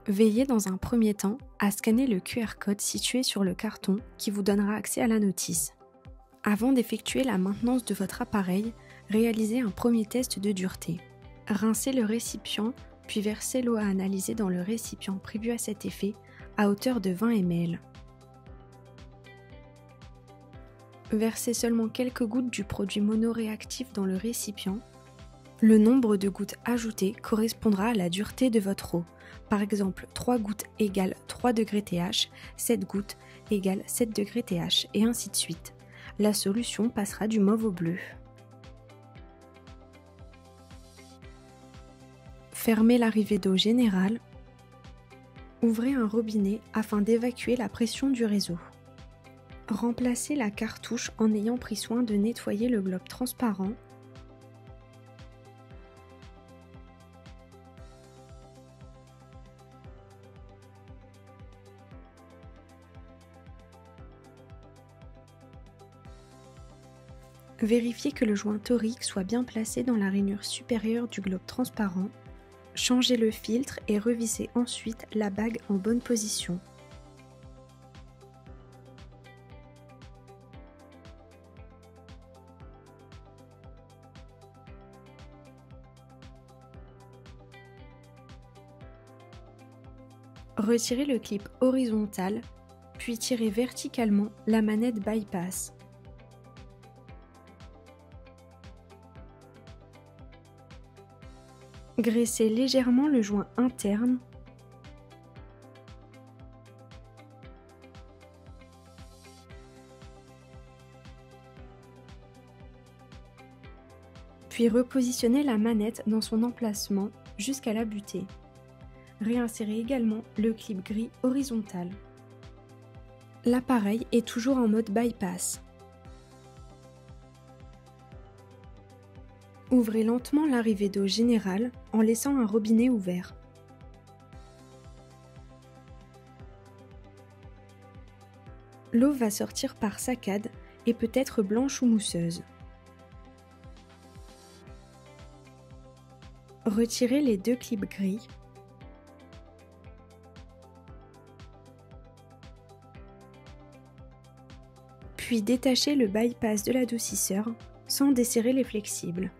Veillez dans un premier temps à scanner le QR code situé sur le carton qui vous donnera accès à la notice. Avant d'effectuer la maintenance de votre appareil, réalisez un premier test de dureté. Rincez le récipient, puis versez l'eau à analyser dans le récipient prévu à cet effet à hauteur de 20 ml. Versez seulement quelques gouttes du produit monoréactif dans le récipient. Le nombre de gouttes ajoutées correspondra à la dureté de votre eau. Par exemple, 3 gouttes égale 3 degrés TH, 7 gouttes égale 7 degrés TH, et ainsi de suite. La solution passera du mauve au bleu. Fermez l'arrivée d'eau générale. Ouvrez un robinet afin d'évacuer la pression du réseau. Remplacez la cartouche en ayant pris soin de nettoyer le globe transparent. Vérifiez que le joint torique soit bien placé dans la rainure supérieure du globe transparent. Changez le filtre et revissez ensuite la bague en bonne position. Retirez le clip horizontal, puis tirez verticalement la manette bypass. Graissez légèrement le joint interne. Puis repositionnez la manette dans son emplacement jusqu'à la butée. Réinsérez également le clip gris horizontal. L'appareil est toujours en mode bypass. Ouvrez lentement l'arrivée d'eau générale en laissant un robinet ouvert. L'eau va sortir par saccades et peut être blanche ou mousseuse. Retirez les 2 clips gris. Puis détachez le bypass de l'adoucisseur sans desserrer les flexibles.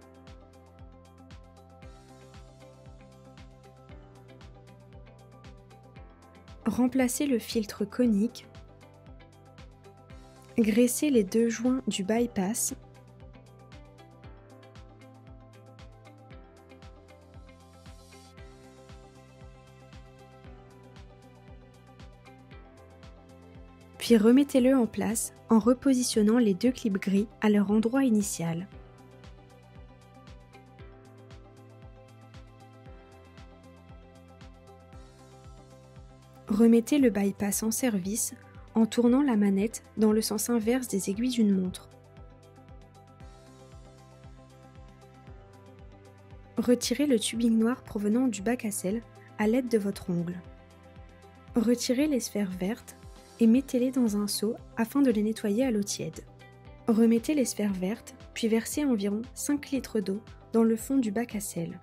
Remplacez le filtre conique. Graissez les 2 joints du bypass. Puis remettez-le en place en repositionnant les 2 clips gris à leur endroit initial. Remettez le bypass en service en tournant la manette dans le sens inverse des aiguilles d'une montre. Retirez le tubing noir provenant du bac à sel à l'aide de votre ongle. Retirez les sphères vertes et mettez-les dans un seau afin de les nettoyer à l'eau tiède. Remettez les sphères vertes, puis versez environ 5 litres d'eau dans le fond du bac à sel.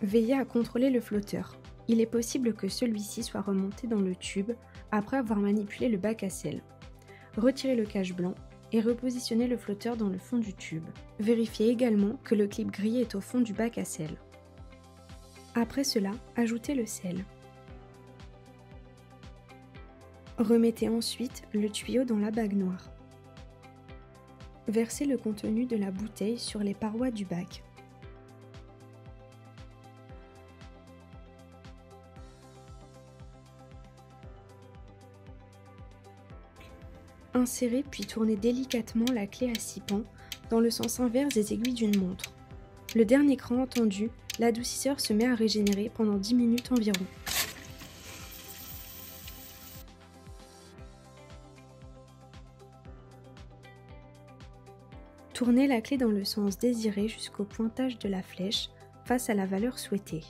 Veillez à contrôler le flotteur. Il est possible que celui-ci soit remonté dans le tube après avoir manipulé le bac à sel. Retirez le cache blanc et repositionnez le flotteur dans le fond du tube. Vérifiez également que le clip gris est au fond du bac à sel. Après cela, ajoutez le sel. Remettez ensuite le tuyau dans la bague noire. Versez le contenu de la bouteille sur les parois du bac. Insérez puis tournez délicatement la clé à 6 pans dans le sens inverse des aiguilles d'une montre. Le dernier cran entendu, l'adoucisseur se met à régénérer pendant 10 minutes environ. Tournez la clé dans le sens désiré jusqu'au pointage de la flèche face à la valeur souhaitée.